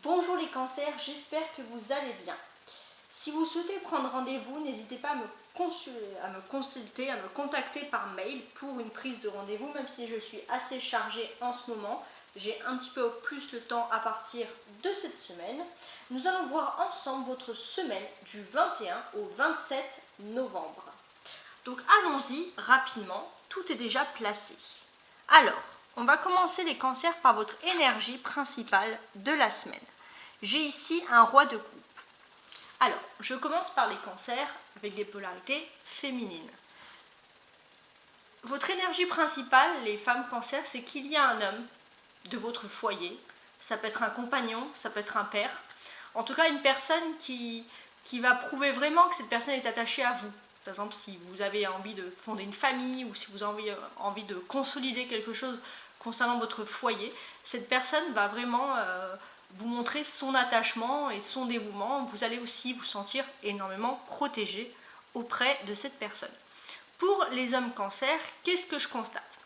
Bonjour les cancers, j'espère que vous allez bien. Si vous souhaitez prendre rendez-vous, n'hésitez pas à me consulter, à me contacter par mail pour une prise de rendez-vous, même si je suis assez chargée en ce moment. J'ai un petit peu plus le temps à partir de cette semaine. Nous allons voir ensemble votre semaine du 21 au 27 novembre. Donc allons-y rapidement, tout est déjà placé. Alors, on va commencer les cancers par votre énergie principale de la semaine. J'ai ici un roi de coupe. Alors, je commence par les cancers avec des polarités féminines. Votre énergie principale, les femmes cancers, c'est qu'il y a un homme de votre foyer. Ça peut être un compagnon, ça peut être un père. En tout cas, une personne qui va prouver vraiment que cette personne est attachée à vous. Par exemple, si vous avez envie de fonder une famille ou si vous avez envie de consolider quelque chose concernant votre foyer, cette personne va vraiment vous montrer son attachement et son dévouement. Vous allez aussi vous sentir énormément protégé auprès de cette personne. Pour les hommes cancers, qu'est-ce que je constate?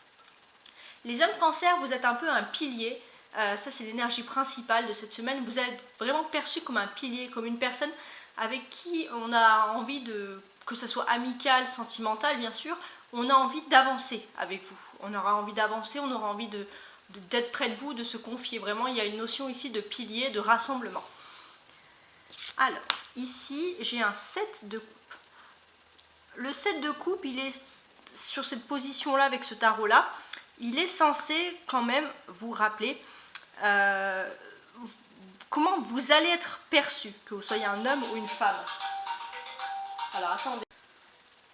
Les hommes cancers, vous êtes un peu un pilier. Ça, c'est l'énergie principale de cette semaine. Vous êtes vraiment perçu comme un pilier, comme une personne avec qui on a envie de, que ce soit amical, sentimental, bien sûr, on a envie d'avancer avec vous. On aura envie d'avancer, on aura envie d'être près de vous, de se confier. Vraiment, il y a une notion ici de pilier, de rassemblement. Alors, ici, j'ai un 7 de coupe. Le 7 de coupe, il est sur cette position-là, avec ce tarot-là, il est censé quand même vous rappeler comment vous allez être perçu, que vous soyez un homme ou une femme. Alors, attendez.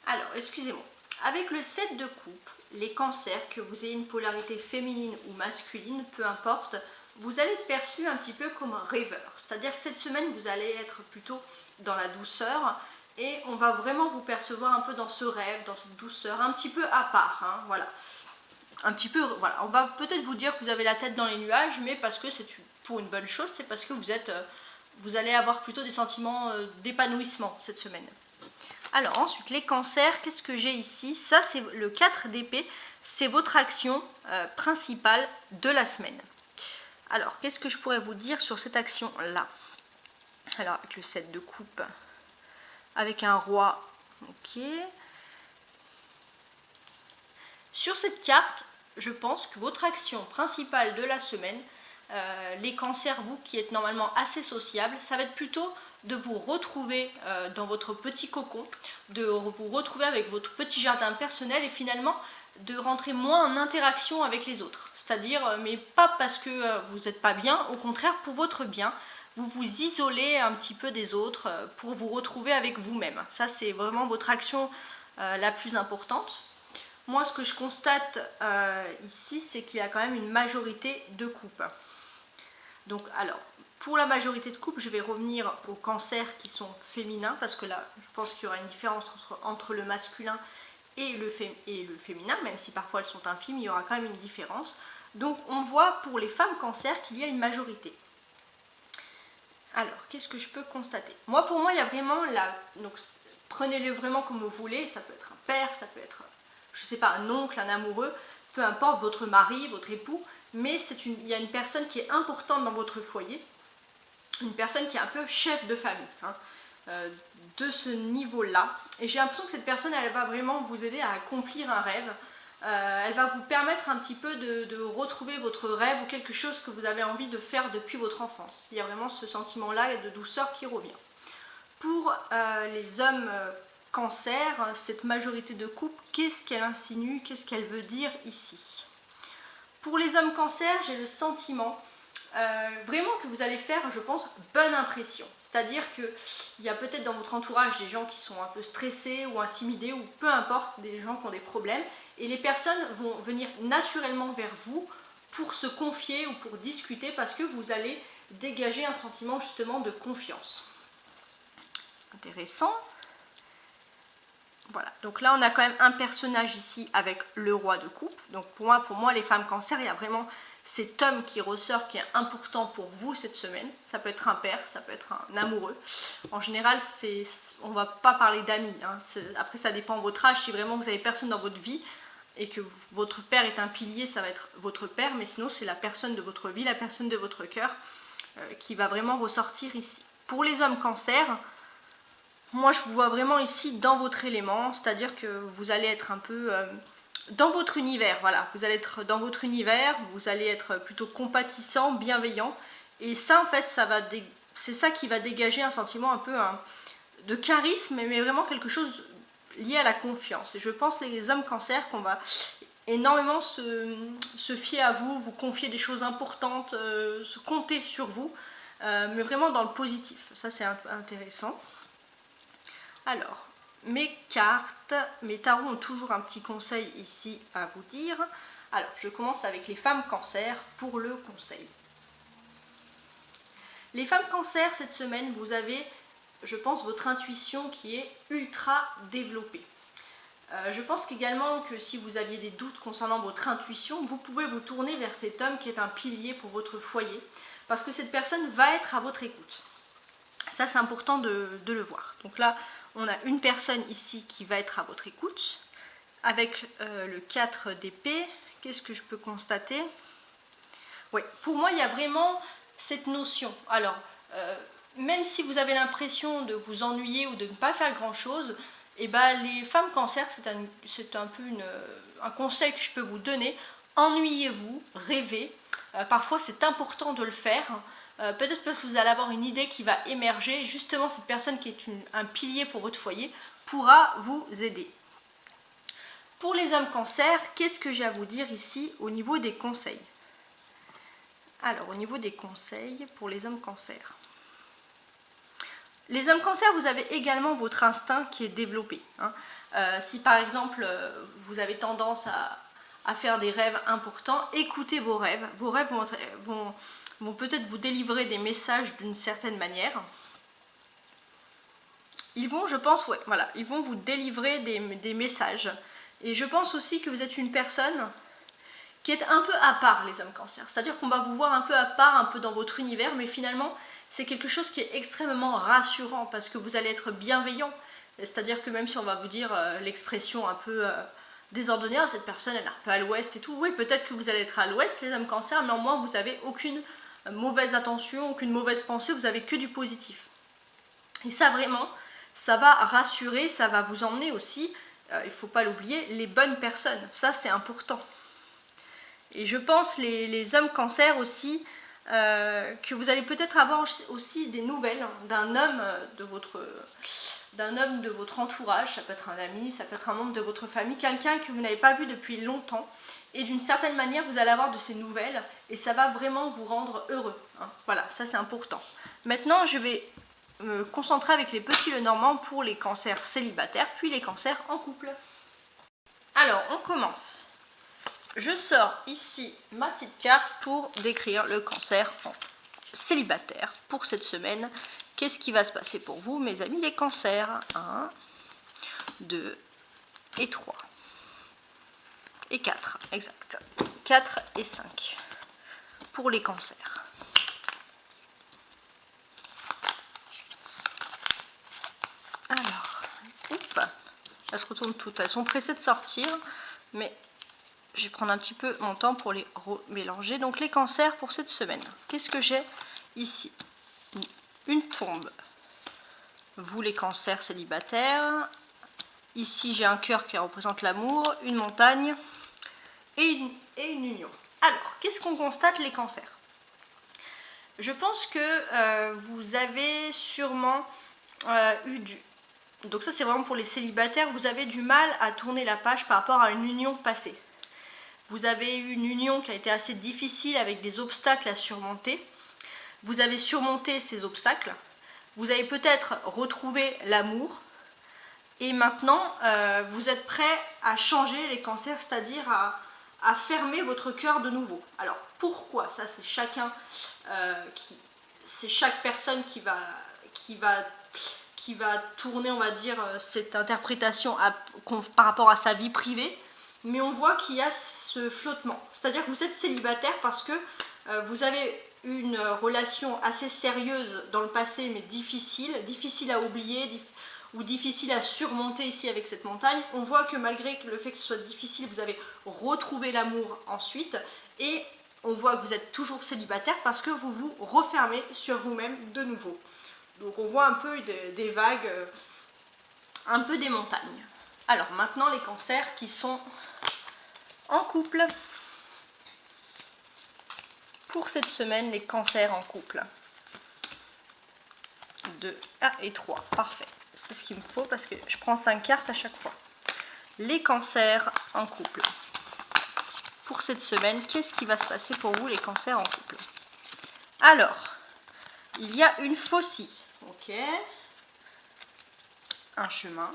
Alors, excusez-moi. Avec le 7 de coupe, les cancers, que vous ayez une polarité féminine ou masculine, peu importe, vous allez être perçu un petit peu comme un rêveur. C'est-à-dire que cette semaine, vous allez être plutôt dans la douceur et on va vraiment vous percevoir un peu dans ce rêve, dans cette douceur, un petit peu à part, hein, voilà. Un petit peu, voilà. On va peut-être vous dire que vous avez la tête dans les nuages, mais parce que c'est pour une bonne chose, c'est parce que vous allez avoir plutôt des sentiments d'épanouissement cette semaine. Alors ensuite, les cancers, qu'est-ce que j'ai ici? Ça, c'est le 4 d'épée, c'est votre action principale de la semaine. Alors, qu'est-ce que je pourrais vous dire sur cette action-là? Alors, avec le 7 de coupe, avec un roi, ok. Sur cette carte, je pense que votre action principale de la semaine, les cancers, vous qui êtes normalement assez sociables, ça va être plutôt de vous retrouver dans votre petit cocon, de vous retrouver avec votre petit jardin personnel et finalement de rentrer moins en interaction avec les autres. C'est-à-dire, mais pas parce que vous n'êtes pas bien, au contraire pour votre bien, vous vous isolez un petit peu des autres pour vous retrouver avec vous-même. Ça, c'est vraiment votre action la plus importante. Moi, ce que je constate ici, c'est qu'il y a quand même une majorité de coupes. Donc, alors, pour la majorité de coupes, je vais revenir aux cancers qui sont féminins, parce que là, je pense qu'il y aura une différence entre le masculin et le féminin, même si parfois elles sont infimes, il y aura quand même une différence. Donc, on voit pour les femmes cancers qu'il y a une majorité. Alors, qu'est-ce que je peux constater? Pour moi, il y a vraiment donc, prenez-le vraiment comme vous voulez, ça peut être un père, ça peut être, je ne sais pas, un oncle, un amoureux, peu importe, votre mari, votre époux, mais il y a une personne qui est importante dans votre foyer, une personne qui est un peu chef de famille, hein, de ce niveau-là. Et j'ai l'impression que cette personne, elle va vraiment vous aider à accomplir un rêve. Elle va vous permettre un petit peu de retrouver votre rêve ou quelque chose que vous avez envie de faire depuis votre enfance. Il y a vraiment ce sentiment-là de douceur qui revient. Pour les hommes cancer, cette majorité de couple, qu'est-ce qu'elle insinue, qu'est-ce qu'elle veut dire ici? Pour les hommes cancer, j'ai le sentiment vraiment que vous allez faire, je pense, bonne impression. C'est-à-dire qu'il y a peut-être dans votre entourage des gens qui sont un peu stressés ou intimidés ou peu importe, des gens qui ont des problèmes et les personnes vont venir naturellement vers vous pour se confier ou pour discuter parce que vous allez dégager un sentiment justement de confiance. Intéressant. Voilà, donc là on a quand même un personnage ici avec le roi de coupe. Donc pour moi les femmes cancer, il y a vraiment cet homme qui ressort, qui est important pour vous cette semaine. Ça peut être un père, ça peut être un amoureux. En général, on ne va pas parler d'amis, hein. Après ça dépend de votre âge. Si vraiment vous n'avez personne dans votre vie et que votre père est un pilier, ça va être votre père. Mais sinon c'est la personne de votre vie, la personne de votre cœur. qui va vraiment ressortir ici. Pour les hommes cancer, moi je vous vois vraiment ici dans votre élément, c'est-à-dire que vous allez être un peu dans votre univers, voilà, vous allez être dans votre univers, vous allez être plutôt compatissant, bienveillant, et ça en fait, c'est ça qui va dégager un sentiment un peu de charisme, mais vraiment quelque chose lié à la confiance. Et je pense les hommes cancer qu'on va énormément se fier à vous, vous confier des choses importantes, se compter sur vous, mais vraiment dans le positif. Ça c'est intéressant. Alors, mes cartes, mes tarots ont toujours un petit conseil ici à vous dire. Alors, je commence avec les femmes cancer pour le conseil. Les femmes cancer, cette semaine, vous avez, je pense, votre intuition qui est ultra développée. Je pense qu'également que si vous aviez des doutes concernant votre intuition, vous pouvez vous tourner vers cet homme qui est un pilier pour votre foyer, parce que cette personne va être à votre écoute. Ça, c'est important de le voir. Donc là, on a une personne ici qui va être à votre écoute. Avec le 4 d'épée, qu'est-ce que je peux constater? Oui, pour moi, il y a vraiment cette notion. Alors, même si vous avez l'impression de vous ennuyer ou de ne pas faire grand-chose, eh ben, les femmes cancer, c'est un peu un conseil que je peux vous donner. Ennuyez-vous, rêvez. Parfois, c'est important de le faire. Peut-être parce que vous allez avoir une idée qui va émerger. Justement, cette personne qui est un pilier pour votre foyer pourra vous aider. Pour les hommes cancer, qu'est-ce que j'ai à vous dire ici au niveau des conseils? Alors, au niveau des conseils pour les hommes cancer. Les hommes cancer, vous avez également votre instinct qui est développé. Si par exemple, vous avez tendance à faire des rêves importants, écoutez vos rêves. Vos rêves vont peut-être vous délivrer des messages d'une certaine manière. Ils vont, je pense, ouais, voilà, ils vont vous délivrer des messages. Et je pense aussi que vous êtes une personne qui est un peu à part, les hommes cancer. C'est-à-dire qu'on va vous voir un peu à part, un peu dans votre univers, mais finalement, c'est quelque chose qui est extrêmement rassurant parce que vous allez être bienveillant. C'est-à-dire que même si on va vous dire l'expression un peu désordonnée, cette personne elle est un peu à l'ouest et tout, oui, peut-être que vous allez être à l'ouest, les hommes cancer, mais au moins vous n'avez aucune mauvaise intention, aucune mauvaise pensée, vous avez que du positif. Et ça vraiment, ça va rassurer, ça va vous emmener aussi, il ne faut pas l'oublier, les bonnes personnes. Ça c'est important. Et je pense les hommes cancer aussi, que vous allez peut-être avoir aussi des nouvelles d'un homme de votre entourage. Ça peut être un ami, ça peut être un membre de votre famille, quelqu'un que vous n'avez pas vu depuis longtemps, et d'une certaine manière vous allez avoir de ces nouvelles et ça va vraiment vous rendre heureux, Voilà, ça c'est important. Maintenant je vais me concentrer avec les petits Lenormand pour les cancers célibataires puis les cancers en couple. Alors on commence. Je sors ici ma petite carte pour décrire le cancer en célibataire pour cette semaine. Qu'est-ce qui va se passer pour vous, mes amis les cancers? 1, 2 et 3. Et 4, exact. 4 et 5 pour les cancers. Alors, oups, elles se retournent toutes. Elles sont pressées de sortir, mais je vais prendre un petit peu mon temps pour les remélanger. Donc les cancers pour cette semaine. Qu'est-ce que j'ai ici? Une tombe. Vous les cancers célibataires. Ici j'ai un cœur qui représente l'amour, une montagne et une union. Alors, qu'est-ce qu'on constate les cancers? Je pense que vous avez sûrement donc ça c'est vraiment pour les célibataires, vous avez du mal à tourner la page par rapport à une union passée. Vous avez eu une union qui a été assez difficile avec des obstacles à surmonter. Vous avez surmonté ces obstacles. Vous avez peut-être retrouvé l'amour. Et maintenant, vous êtes prêts à changer les cancers, c'est-à-dire à fermer votre cœur de nouveau. Alors, pourquoi? Ça, c'est chaque personne qui va tourner, on va dire, cette interprétation par rapport à sa vie privée. Mais on voit qu'il y a ce flottement. C'est-à-dire que vous êtes célibataire parce que vous avez une relation assez sérieuse dans le passé, mais difficile à oublier, ou difficile à surmonter ici avec cette montagne. On voit que malgré le fait que ce soit difficile, vous avez retrouvé l'amour ensuite. Et on voit que vous êtes toujours célibataire parce que vous vous refermez sur vous-même de nouveau. Donc on voit un peu des vagues, un peu des montagnes. Alors maintenant les cancers qui sont en couple. Pour cette semaine, les cancers en couple. 2 et 3, parfait. C'est ce qu'il me faut parce que je prends 5 cartes à chaque fois. Les cancers en couple. Pour cette semaine, qu'est-ce qui va se passer pour vous les cancers en couple? Alors, il y a une faucille, ok, un chemin,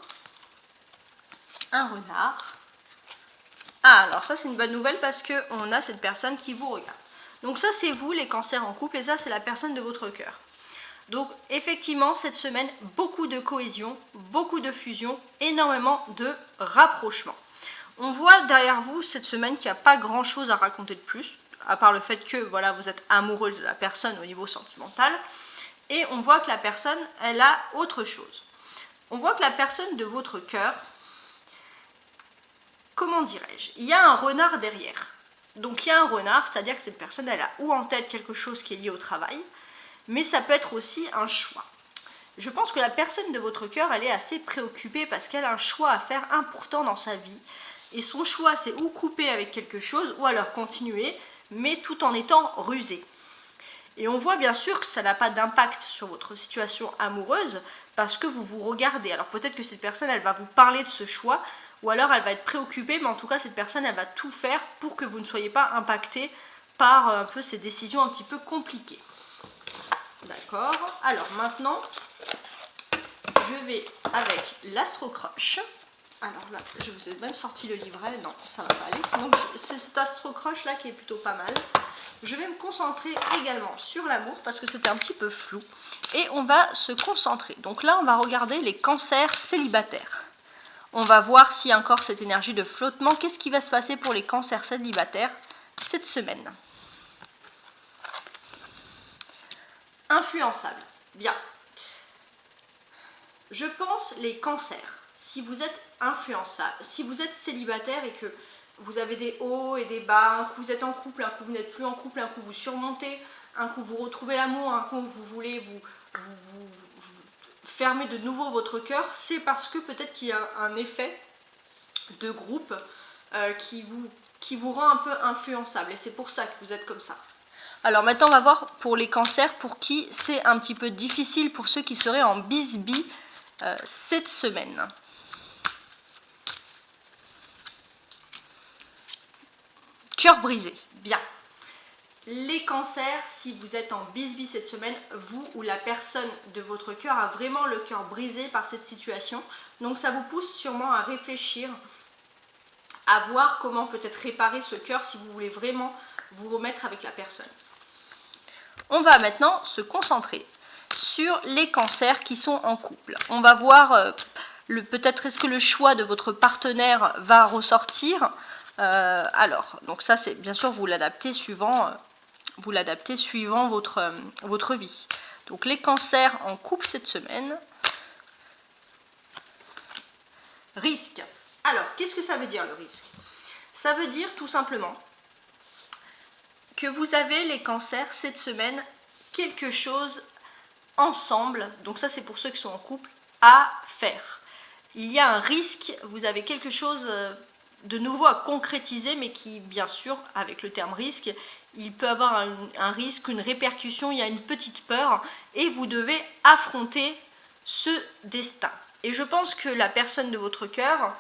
un renard. Ah, alors ça c'est une bonne nouvelle parce qu'on a cette personne qui vous regarde. Donc ça c'est vous les cancers en couple et ça c'est la personne de votre cœur. Donc effectivement cette semaine, beaucoup de cohésion, beaucoup de fusion, énormément de rapprochement. On voit derrière vous cette semaine qu'il n'y a pas grand chose à raconter de plus, à part le fait que voilà, vous êtes amoureux de la personne au niveau sentimental. Et on voit que la personne, elle a autre chose. On voit que la personne de votre cœur, comment dirais-je, il y a un renard derrière. Donc il y a un renard, c'est-à-dire que cette personne, elle a ou en tête quelque chose qui est lié au travail, mais ça peut être aussi un choix. Je pense que la personne de votre cœur, elle est assez préoccupée parce qu'elle a un choix à faire important dans sa vie. Et son choix, c'est ou couper avec quelque chose, ou alors continuer, mais tout en étant rusé. Et on voit bien sûr que ça n'a pas d'impact sur votre situation amoureuse, parce que vous vous regardez. Alors peut-être que cette personne, elle va vous parler de ce choix, ou alors elle va être préoccupée, mais en tout cas, cette personne, elle va tout faire pour que vous ne soyez pas impacté par un peu ces décisions un petit peu compliquées. D'accord. Alors maintenant, je vais avec l'Astro-Crush. Alors là, je vous ai même sorti le livret, non, ça va pas aller. Donc c'est cet Astro-Crush là qui est plutôt pas mal. Je vais me concentrer également sur l'amour parce que c'était un petit peu flou. Et on va se concentrer. Donc là, on va regarder les cancers célibataires. On va voir s'il y a encore cette énergie de flottement. Qu'est-ce qui va se passer pour les cancers célibataires cette semaine? Influençable. Bien. Je pense les cancers. Si vous êtes influençable, si vous êtes célibataire et que vous avez des hauts et des bas, un coup vous êtes en couple, un coup vous n'êtes plus en couple, un coup vous surmontez, un coup vous retrouvez l'amour, un coup vous voulez vous fermer de nouveau votre cœur, c'est parce que peut-être qu'il y a un effet de groupe qui vous rend un peu influençable et c'est pour ça que vous êtes comme ça. Alors maintenant on va voir pour les cancers pour qui c'est un petit peu difficile, pour ceux qui seraient en bisbille cette semaine. Cœur brisé, bien. Les cancers, si vous êtes en bisbille cette semaine, vous ou la personne de votre cœur a vraiment le cœur brisé par cette situation. Donc ça vous pousse sûrement à réfléchir, à voir comment peut-être réparer ce cœur si vous voulez vraiment vous remettre avec la personne. On va maintenant se concentrer sur les cancers qui sont en couple. On va voir peut-être est-ce que le choix de votre partenaire va ressortir. Alors, donc ça c'est bien sûr vous l'adaptez suivant votre vie. Donc les cancers en couple cette semaine. Risque. Alors, qu'est-ce que ça veut dire le risque? Ça veut dire tout simplement que vous avez les cancers cette semaine quelque chose ensemble, donc ça c'est pour ceux qui sont en couple, à faire. Il y a un risque, vous avez quelque chose de nouveau à concrétiser, mais qui, bien sûr, avec le terme risque, il peut avoir un risque, une répercussion, il y a une petite peur, et vous devez affronter ce destin. Et je pense que la personne de votre cœur,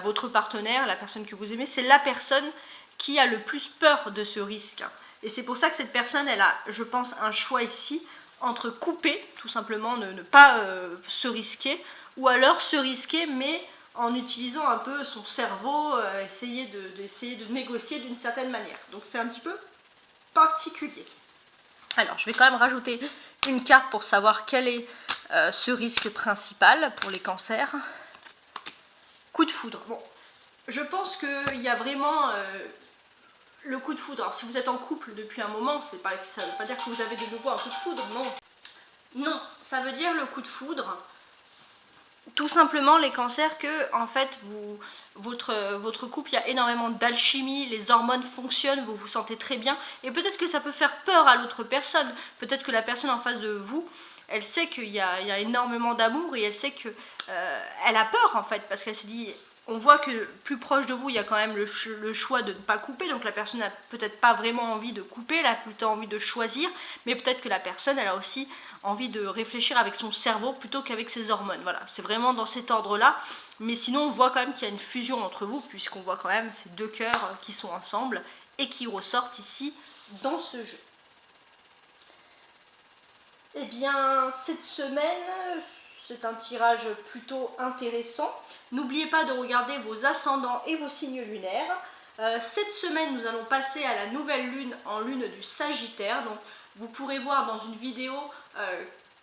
votre partenaire, la personne que vous aimez, c'est la personne qui a le plus peur de ce risque. Et c'est pour ça que cette personne, elle a, je pense, un choix ici, entre couper, tout simplement, ne pas se risquer, ou alors se risquer, mais en utilisant un peu son cerveau, essayer de négocier d'une certaine manière. Donc c'est un petit peu particulier. Alors je vais quand même rajouter une carte pour savoir quel est ce risque principal pour les cancers. Coup de foudre. Bon, je pense qu'il y a vraiment le coup de foudre. Alors si vous êtes en couple depuis un moment, ça ne veut pas dire que vous avez de nouveau un coup de foudre, non. Non, ça veut dire le coup de foudre. tout simplement les cancers que en fait votre couple, il y a énormément d'alchimie, les hormones fonctionnent, vous vous sentez très bien et peut-être que ça peut faire peur à l'autre personne, peut-être que la personne en face de vous, elle sait qu'il y a énormément d'amour et elle sait que elle a peur en fait parce qu'elle s'est dit, on voit que plus proche de vous, il y a quand même le choix de ne pas couper, donc la personne n'a peut-être pas vraiment envie de couper, elle a plutôt envie de choisir, mais peut-être que la personne, elle a aussi envie de réfléchir avec son cerveau plutôt qu'avec ses hormones. Voilà, c'est vraiment dans cet ordre-là, mais sinon on voit quand même qu'il y a une fusion entre vous, puisqu'on voit quand même ces deux cœurs qui sont ensemble et qui ressortent ici dans ce jeu. Eh bien, cette semaine, c'est un tirage plutôt intéressant. N'oubliez pas de regarder vos ascendants et vos signes lunaires. Cette semaine, nous allons passer à la nouvelle lune en lune du Sagittaire. Donc, vous pourrez voir dans une vidéo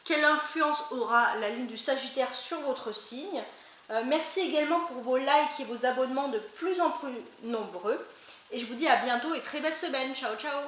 quelle influence aura la lune du Sagittaire sur votre signe. Merci également pour vos likes et vos abonnements de plus en plus nombreux. Et je vous dis à bientôt et très belle semaine. Ciao, ciao!